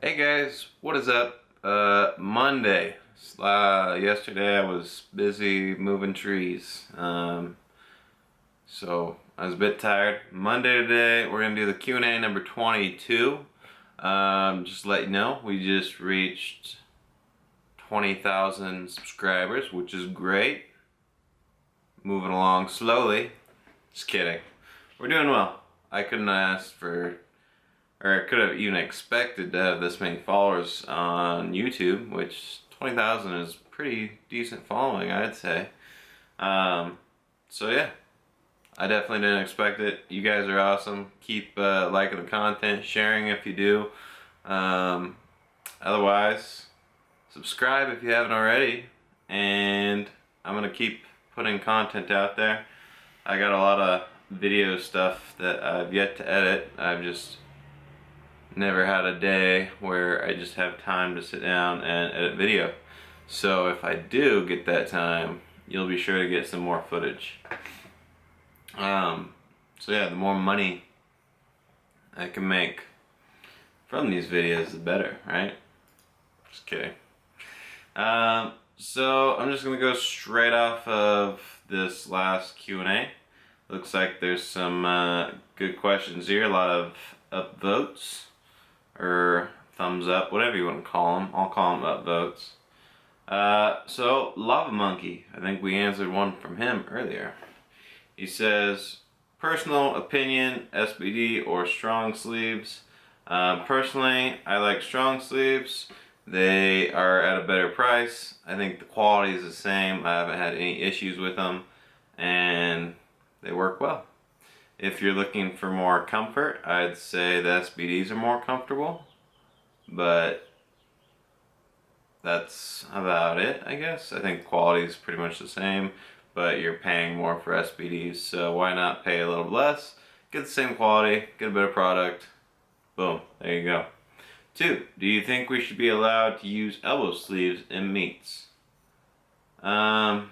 Hey guys, what is up? Monday. Yesterday I was busy moving trees. So I was a bit tired. Monday today we're gonna do the Q&A number 22. Just to let you know, we just reached 20,000 subscribers, which is great. Moving along slowly. Just kidding. We're doing well. I couldn't ask for, or I could have even expected to have this many followers on YouTube, which 20,000 is pretty decent following, I'd say. So yeah, I definitely didn't expect it. You guys are awesome. Keep liking the content, sharing if you do. Otherwise, subscribe if you haven't already, and I'm gonna keep putting content out there. I got a lot of video stuff that I've yet to edit. I've just never had a day where I just have time to sit down and edit video. So if I do get that time, you'll be sure to get some more footage. So yeah, the more money I can make from these videos, the better, right? Just kidding. So I'm just gonna go straight off of this last Q&A. Looks like there's some good questions here, a lot of upvotes or thumbs up, whatever you want to call them. I'll call them upvotes. So Lava Monkey, I think we answered one from him earlier. He says, personal opinion, SBD or strong sleeves. Personally, I like strong sleeves. They are at a better price. I think the quality is the same. I haven't had any issues with them, and they work well. If you're looking for more comfort, I'd say the SBDs are more comfortable, but that's about it, I guess. I think quality is pretty much the same, but you're paying more for SBDs, so why not pay a little less, get the same quality, get a better product, boom, there you go. 2, do you think we should be allowed to use elbow sleeves in meets? Yes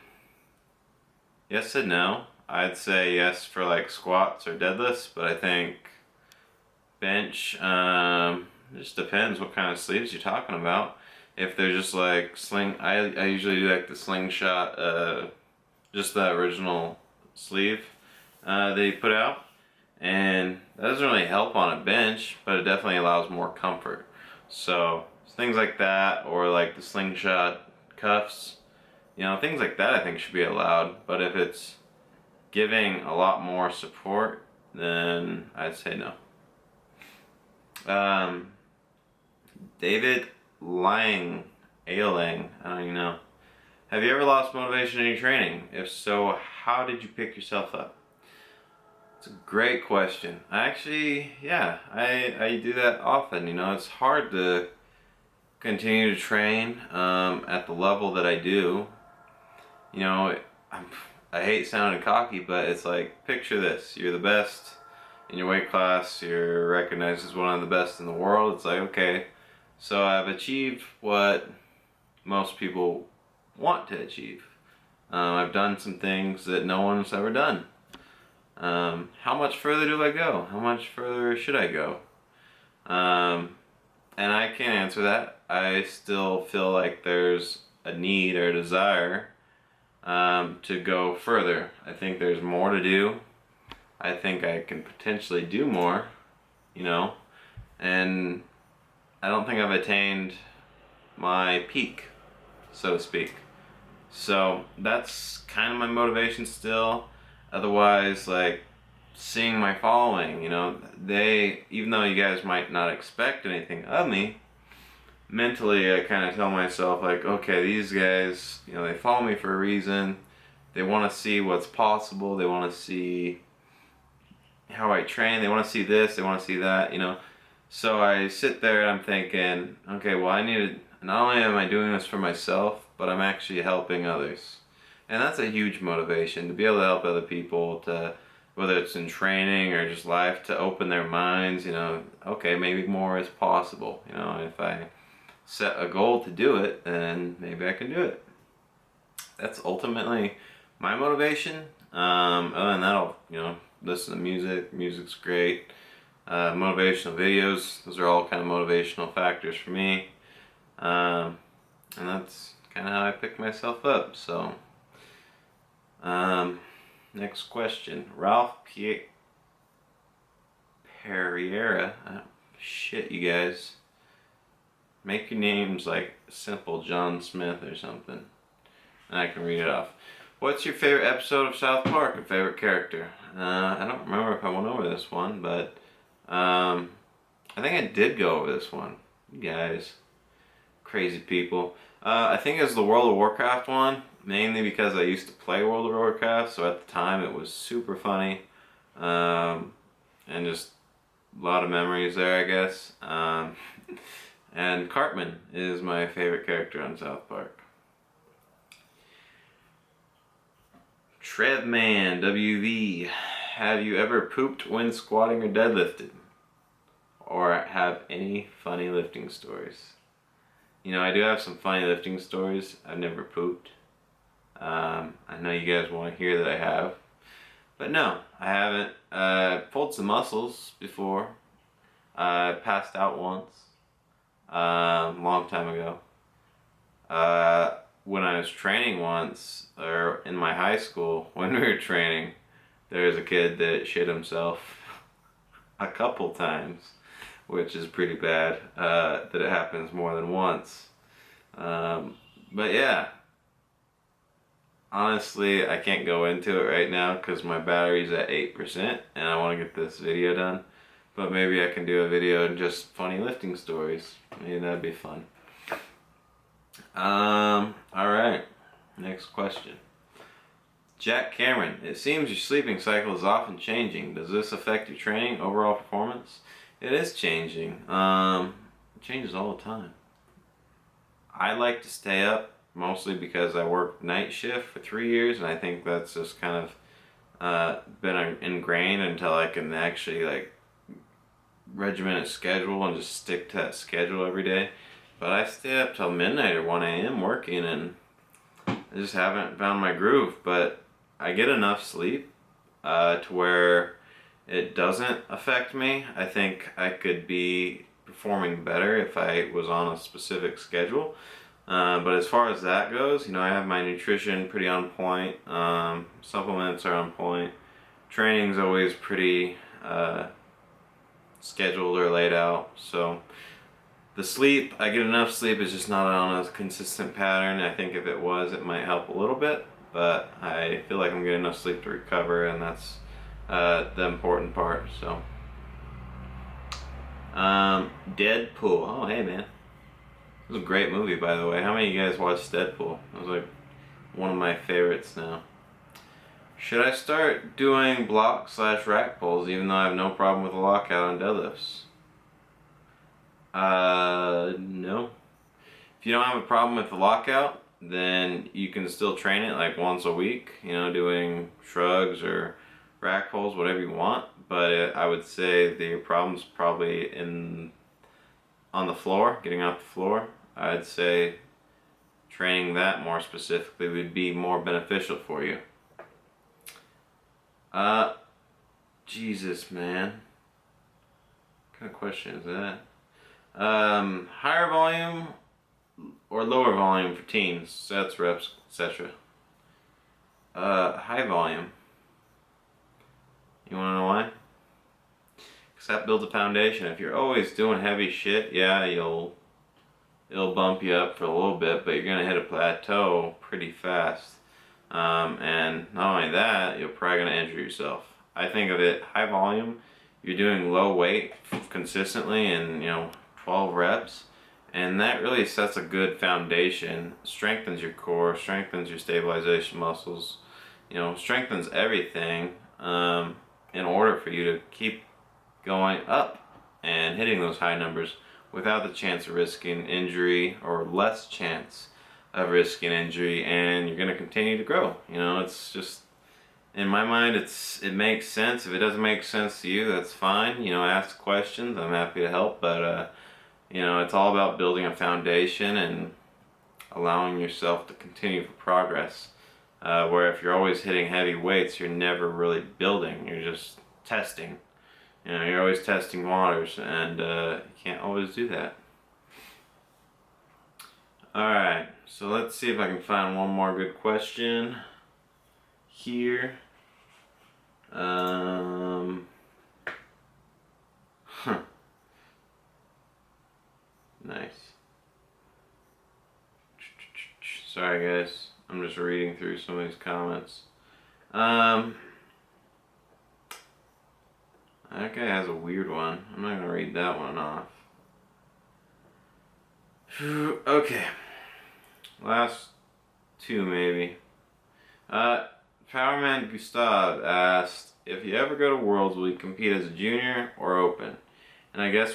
and no. I'd say yes for like squats or deadlifts, but I think bench, it just depends what kind of sleeves you're talking about. If they're just like I usually do like the slingshot, just the original sleeve they put out, and that doesn't really help on a bench, but it definitely allows more comfort. So things like that, or like the slingshot cuffs, things like that I think should be allowed. But if it's giving a lot more support, then I'd say no. David Ailing, I don't even know. Have you ever lost motivation in your training? If so, how did you pick yourself up? It's a great question. I do that often. It's hard to continue to train at the level that I do. I hate sounding cocky, but it's like, picture this. You're the best in your weight class. You're recognized as one of the best in the world. It's like, okay, so I've achieved what most people want to achieve. I've done some things that no one's ever done. How much further do I go? How much further should I go? And I can't answer that. I still feel like there's a need or a desire to go further. I think there's more to do. I think I can potentially do more, and I don't think I've attained my peak, so to speak. So that's kind of my motivation still. Otherwise, like, seeing my following, even though you guys might not expect anything of me, mentally I kind of tell myself, like, okay, these guys, they follow me for a reason. They want to see what's possible. They want to see how I train. They want to see this. They want to see that, So I sit there and I'm thinking, okay, well, not only am I doing this for myself, but I'm actually helping others. And that's a huge motivation, to be able to help other people, to whether it's in training or just life, to open their minds, okay, maybe more is possible. If I set a goal to do it, then maybe I can do it. That's ultimately my motivation. Other than that, I'll, listen to music. Music's great. motivational videos. Those are all kind of motivational factors for me. And that's kind of how I pick myself up. So, next question. Ralph Pereira. Shit, you guys. Make your names like simple John Smith or something. And I can read it off. What's your favorite episode of South Park and favorite character? I don't remember if I went over this one, but I think I did go over this one. You guys, crazy people. I think it's the World of Warcraft one, mainly because I used to play World of Warcraft, so at the time it was super funny, and just a lot of memories there, I guess. And Cartman is my favorite character on South Park. Trevman WV, have you ever pooped when squatting or deadlifted? Or have any funny lifting stories? You know, I do have some funny lifting stories. I've never pooped. I know you guys want to hear that I have. But no, I haven't. Pulled some muscles before. I passed out once. Long time ago. When I was training once, or in my high school, when we were training, there was a kid that shit himself a couple times, which is pretty bad, that it happens more than once. But yeah, honestly, I can't go into it right now because my battery's at 8% and I want to get this video done. But maybe I can do a video of just funny lifting stories. Maybe that'd be fun. Alright, next question. Jack Cameron, it seems your sleeping cycle is often changing. Does this affect your training, overall performance? It is changing. It changes all the time. I like to stay up mostly because I worked night shift for 3 years, and I think that's just kind of been ingrained until I can actually like regiment a schedule and just stick to that schedule every day. But I stay up till midnight or 1 a.m. working, and I just haven't found my groove. But I get enough sleep to where it doesn't affect me. I think I could be performing better if I was on a specific schedule. But as far as that goes, you know, I have my nutrition pretty on point. Supplements are on point. Training's always pretty scheduled or laid out. So the sleep, I get enough sleep, it's just not on a consistent pattern. I think if it was, it might help a little bit, but I feel like I'm getting enough sleep to recover, and that's the important part. So Deadpool. Oh hey man, it was a great movie, by the way. How many of you guys watched Deadpool? It was like one of my favorites now. Should I start doing block/rack pulls even though I have no problem with a lockout on deadlifts? No. If you don't have a problem with the lockout, then you can still train it like once a week, you know, doing shrugs or rack pulls, whatever you want. But I would say that your problem's probably on the floor, getting off the floor. I'd say training that more specifically would be more beneficial for you. Jesus, man. What kind of question is that? Higher volume or lower volume for teens, sets, reps, etc. High volume. You wanna know why? Because that builds a foundation. If you're always doing heavy shit, yeah, it'll bump you up for a little bit, but you're gonna hit a plateau pretty fast. And not only that, you're probably gonna injure yourself. I think of it high volume. You're doing low weight consistently, and 12 reps, and that really sets a good foundation, strengthens your core, strengthens your stabilization muscles, strengthens everything in order for you to keep going up and hitting those high numbers without the chance of risking injury, or less chance of risking injury, and you're going to continue to grow. It's just, in my mind, it makes sense. If it doesn't make sense to you, that's fine. Ask questions. I'm happy to help, but it's all about building a foundation and allowing yourself to continue for progress. Where if you're always hitting heavy weights, you're never really building. You're just testing. You know, you're always testing waters, and you can't always do that. Alright, so let's see if I can find one more good question here. Huh. Nice. Sorry guys, I'm just reading through some of these comments. That guy has a weird one. I'm not gonna read that one off. Okay. Last two maybe. Powerman Gustav asked, if you ever go to Worlds, will you compete as a junior or open? And I guess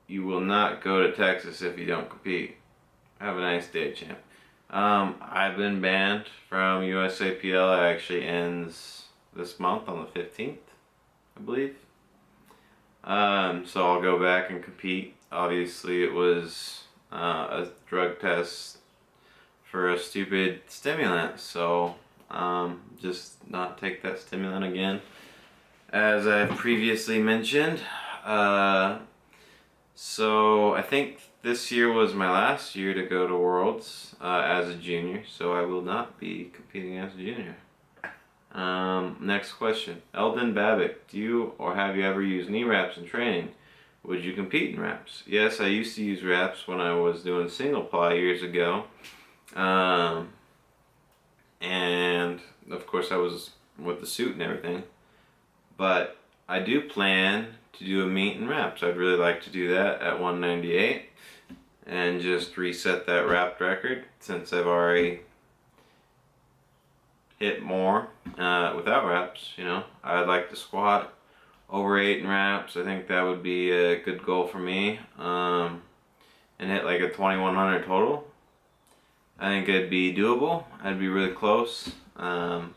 you will not go to Texas if you don't compete. Have a nice day, champ. I've been banned from USAPL. It actually ends this month on the 15th, I believe. So I'll go back and compete. Obviously it was a drug test for a stupid stimulant, so just not take that stimulant again, as I've previously mentioned. So I think this year was my last year to go to Worlds as a junior, so I will not be competing as a junior. Next question. Eldon Babick, do you or have you ever used knee wraps in training? Would you compete in wraps? Yes, I used to use wraps when I was doing single ply years ago. And of course I was with the suit and everything. But I do plan to do a meet in wraps. I'd really like to do that at 198 and just reset that wrapped record, since I've already hit more without wraps. You know, I'd like to squat over 8 in wraps. I think that would be a good goal for me, and hit like a 2100 total. I think it'd be doable. I'd be really close. But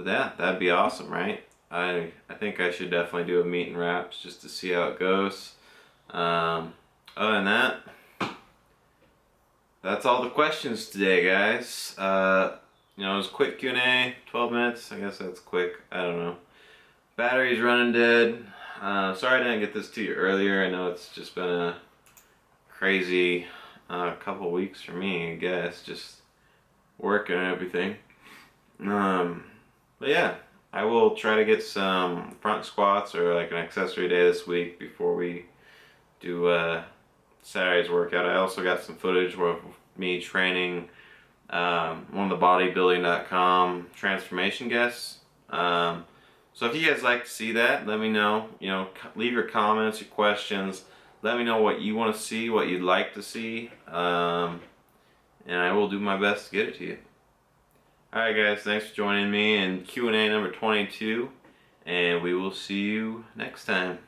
yeah, that'd be awesome, right? I think I should definitely do a meet in wraps just to see how it goes. Other than that, that's all the questions today, guys. You know, it was a quick Q&A, 12 minutes. I guess that's quick. I don't know. Battery's running dead. Sorry I didn't get this to you earlier. I know it's just been a crazy couple weeks for me, I guess. Just working and everything. But yeah, I will try to get some front squats or like an accessory day this week before we do Saturday's workout. I also got some footage of me training one of the bodybuilding.com transformation guests. So if you guys like to see that, let me know. You know, leave your comments, your questions. Let me know what you want to see, what you'd like to see, and I will do my best to get it to you. Alright guys, thanks for joining me in Q&A number 22, and we will see you next time.